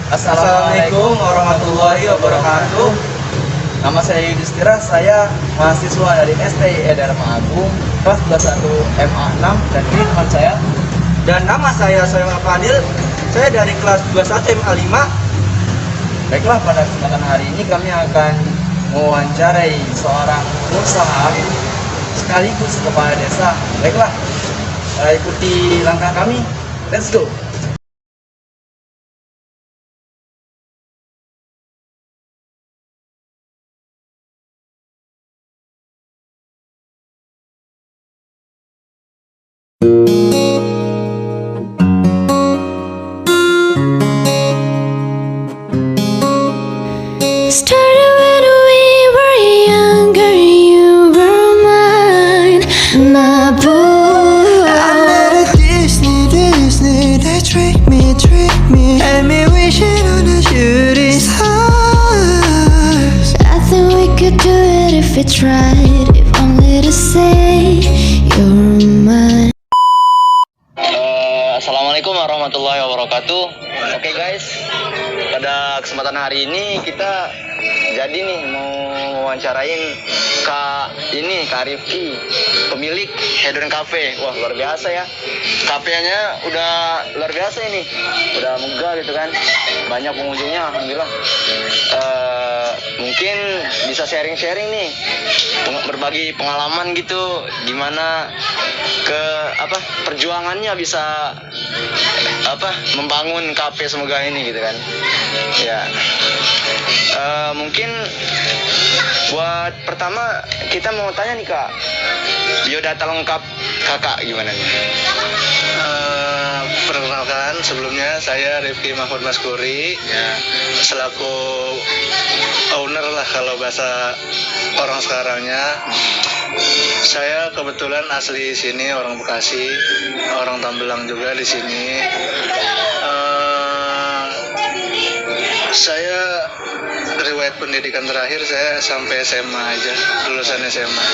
Assalamualaikum warahmatullahi wabarakatuh. Nama saya Yudhistira, saya mahasiswa dari STI Dharma Agung kelas 21 MA 6 dan ini teman saya. Dan nama saya Soyong Fadil, saya dari kelas 21 MA 5. Baiklah, pada kesempatan hari ini kami akan mewawancarai seorang pengusaha sekaligus kepala desa. Baiklah, ikuti langkah kami. Let's go. Started when we were younger, you were mine, my boy. I met a Disney, they trick me, had me wishing on a shooting stars. I think we could do it if we tried, if only to say you're mine. Assalamualaikum warahmatullahi wabarakatuh. Oke guys, pada kesempatan hari ini kita jadi nih mau wawancarain Kak Rifki, pemilik Hedon Cafe. Wah, luar biasa ya. Kafenya udah luar biasa ini. Udah megah gitu kan. Banyak pengunjungnya, alhamdulillah. Mungkin bisa sharing-sharing nih, berbagi pengalaman gitu, gimana perjuangannya bisa membangun kafe semoga ini gitu kan ya. Mungkin buat pertama kita mau tanya nih Kak, biodata lengkap kakak gimana nih? Perkenalkan, sebelumnya saya Rifki Mahmud Maskuri ya, selaku owner lah kalau bahasa orang sekarangnya. Saya kebetulan asli sini, orang Bekasi, orang Tambelang juga di sini. Saya riwayat pendidikan terakhir saya sampai SMA aja, lulusan SMA.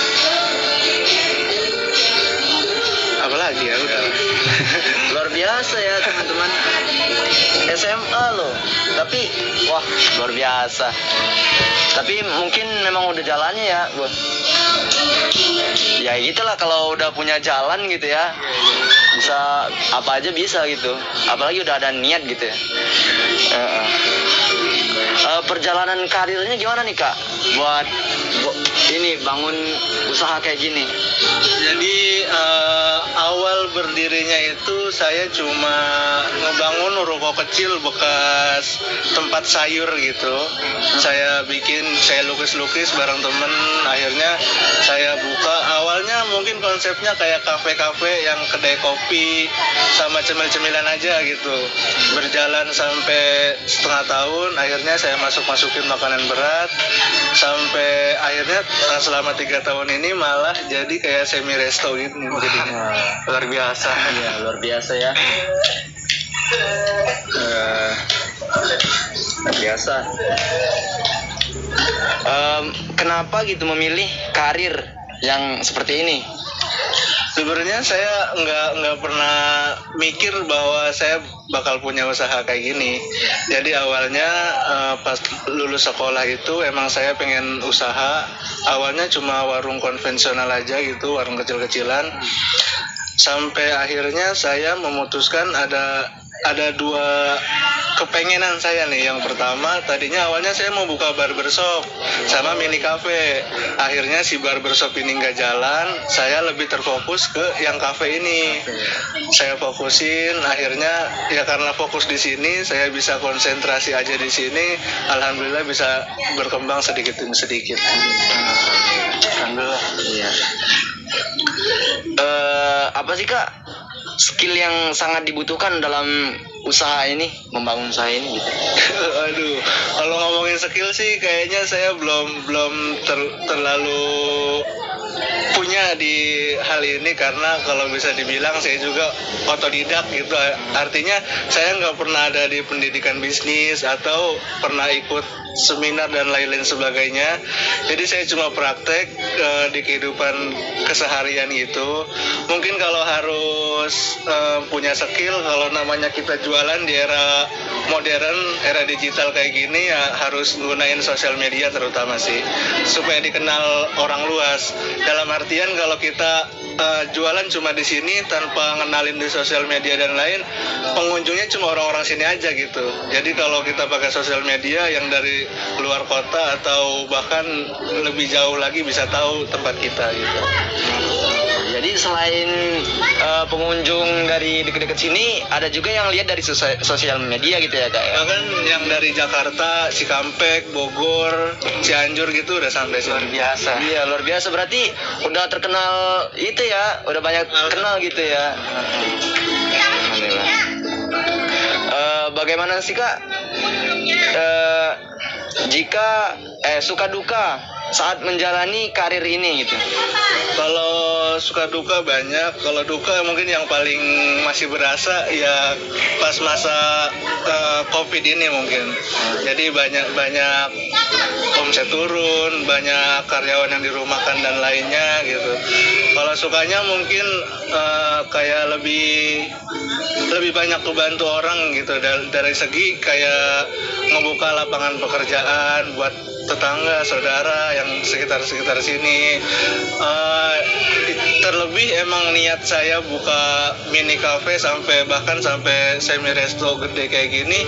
Apalagi ya udah. Luar biasa ya teman-teman, SMA loh, tapi wah luar biasa. Tapi mungkin memang udah jalannya ya, Bu. Ya gitulah, kalau udah punya jalan gitu ya, bisa apa aja bisa gitu. Apalagi udah ada niat gitu ya. Perjalanan karirnya gimana nih Kak? Buat ini bangun usaha kayak gini. Jadi awal berdirinya itu saya cuma ngebangun ruko kecil bekas tempat sayur gitu. Saya lukis-lukis bareng temen. Akhirnya saya buka. Awalnya mungkin konsepnya kayak kafe-kafe yang kedai kopi sama cemil-cemilan aja gitu. Berjalan sampai setengah tahun. Akhirnya saya masukin makanan berat. Sampai akhirnya selama 3 tahun ini malah jadi kayak semi resto gitu jadinya. Luar biasa. Ya, luar biasa ya. Luar biasa. Kenapa gitu memilih karir yang seperti ini? Sebenarnya saya nggak pernah mikir bahwa saya bakal punya usaha kayak gini. Jadi awalnya pas lulus sekolah itu emang saya pengen usaha. Awalnya cuma warung konvensional aja gitu, warung kecil-kecilan. Sampai akhirnya saya memutuskan ada 2 kepengenan saya nih. Yang pertama, tadinya awalnya saya mau buka barbershop sama mini cafe. Akhirnya si barbershop ini nggak jalan, saya lebih terfokus ke yang cafe ini. Saya fokusin, akhirnya ya karena fokus di sini, saya bisa konsentrasi aja di sini. Alhamdulillah bisa berkembang sedikit demi sedikit. Alhamdulillah. Iya. Apa sih Kak skill yang sangat dibutuhkan dalam usaha ini, membangun usaha ini gitu? Aduh, kalau ngomongin skill sih kayaknya saya belum terlalu punya di hal ini karena kalau bisa dibilang saya juga otodidak gitu. Artinya saya nggak pernah ada di pendidikan bisnis atau pernah ikut seminar dan lain-lain sebagainya. Jadi saya cuma praktek di kehidupan keseharian gitu. Mungkin kalau harus punya skill, kalau namanya kita jualan di era modern, era digital kayak gini ya harus gunain sosial media terutama sih supaya dikenal orang luas. Dalam artian kalau kita jualan cuma di sini tanpa ngenalin di sosial media dan lain, pengunjungnya cuma orang-orang sini aja gitu. Jadi kalau kita pakai sosial media yang dari luar kota atau bahkan lebih jauh lagi bisa tahu tempat kita gitu. Jadi selain pengunjung dari dekat-dekat sini, ada juga yang lihat dari sosial media gitu ya kak ya? Bahkan yang dari Jakarta, Cikampek, Bogor, Cianjur gitu udah sampai sini. Luar biasa. Iya luar biasa, berarti udah terkenal itu ya, udah banyak kenal gitu ya. Alhamdulillah. Bagaimana sih kak? Jika suka duka saat menjalani karir ini gitu? Kalau suka duka banyak, kalau duka mungkin yang paling masih berasa ya pas masa COVID ini mungkin. Jadi banyak omset turun, banyak karyawan yang dirumahkan dan lainnya gitu. Kalau sukanya mungkin kayak lebih banyak kebantu orang gitu dari segi kayak ngebuka lapangan pekerjaan buat tetangga, saudara yang sekitar sini. Terlebih emang niat saya buka mini cafe bahkan sampai semi resto gede kayak gini.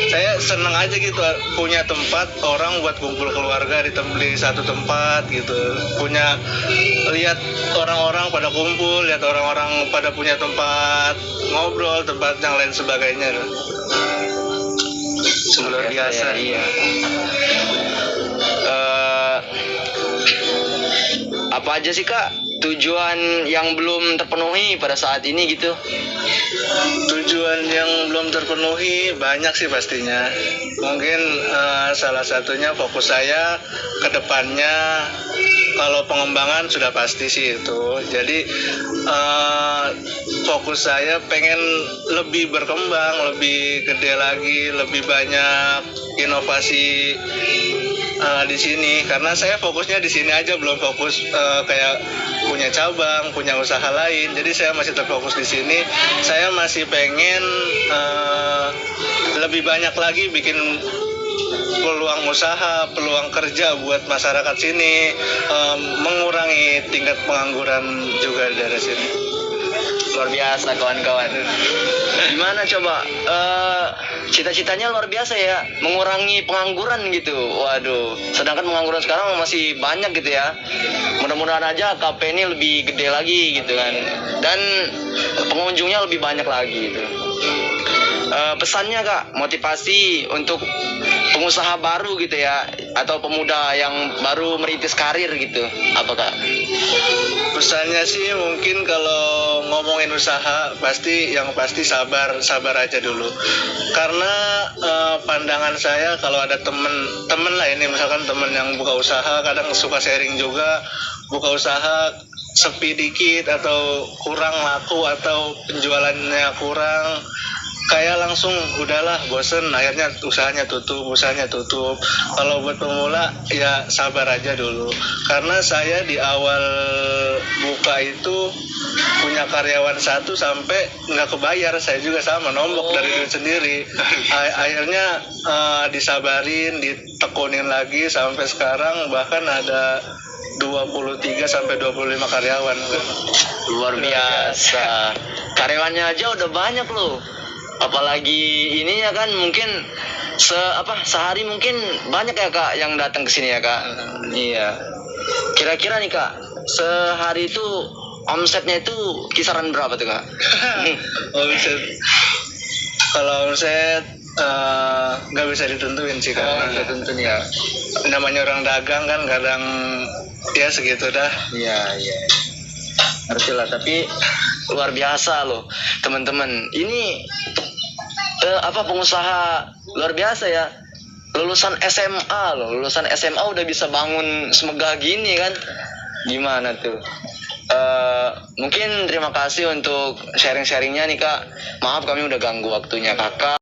Saya seneng aja gitu punya tempat orang buat kumpul keluarga di satu tempat gitu. Lihat orang-orang pada kumpul, lihat orang-orang pada punya tempat ngobrol, tempat yang lain sebagainya. Luar biasa. Iya. Apa aja sih kak tujuan yang belum terpenuhi pada saat ini gitu? Tujuan yang belum terpenuhi banyak sih pastinya. Mungkin salah satunya fokus saya ke depannya, kalau pengembangan sudah pasti sih itu. Jadi fokus saya pengen lebih berkembang, lebih gede lagi, lebih banyak inovasi di sini, karena saya fokusnya di sini aja, belum fokus kayak punya cabang, punya usaha lain. Jadi saya masih terfokus di sini. Saya masih pengen lebih banyak lagi bikin peluang usaha, peluang kerja buat masyarakat sini, mengurangi tingkat pengangguran juga dari sini. Luar biasa kawan-kawan. Gimana coba cita-citanya luar biasa ya, mengurangi pengangguran gitu. Waduh, sedangkan pengangguran sekarang masih banyak gitu ya. Mudah-mudahan aja kafe ini lebih gede lagi gitu kan, dan pengunjungnya lebih banyak lagi gitu. Pesannya kak, motivasi untuk pengusaha baru gitu ya, atau pemuda yang baru merintis karir gitu, apa kak? Pesannya sih mungkin kalau ngomongin usaha pasti sabar aja dulu. Karena pandangan saya kalau ada temen lah ini, misalkan temen yang buka usaha kadang suka sharing juga, buka usaha sepi dikit atau kurang laku atau penjualannya kurang, kayak langsung udahlah bosen, akhirnya usahanya tutup. Kalau buat pemula ya sabar aja dulu, karena saya di awal buka itu punya karyawan 1 sampai nggak kebayar. Saya juga sama, nombok dari duit sendiri. Akhirnya disabarin, ditekunin lagi sampai sekarang bahkan ada 23 sampai 25 karyawan. Luar biasa. Karyawannya aja udah banyak loh. Apalagi ininya kan mungkin sehari mungkin banyak ya kak yang datang ke sini ya kak. Iya. Kira-kira nih kak, sehari itu omsetnya itu kisaran berapa tuh kak? Omset. Kalau omset nggak bisa ditentuin sih karena tentuin ya. Namanya orang dagang kan kadang ya segitu dah. Iya. Ngerti lah, tapi luar biasa loh teman-teman. Ini pengusaha luar biasa ya. Lulusan SMA udah bisa bangun semegah gini kan. Gimana tuh? Mungkin terima kasih untuk sharing-sharingnya nih Kak. Maaf kami udah ganggu waktunya Kakak.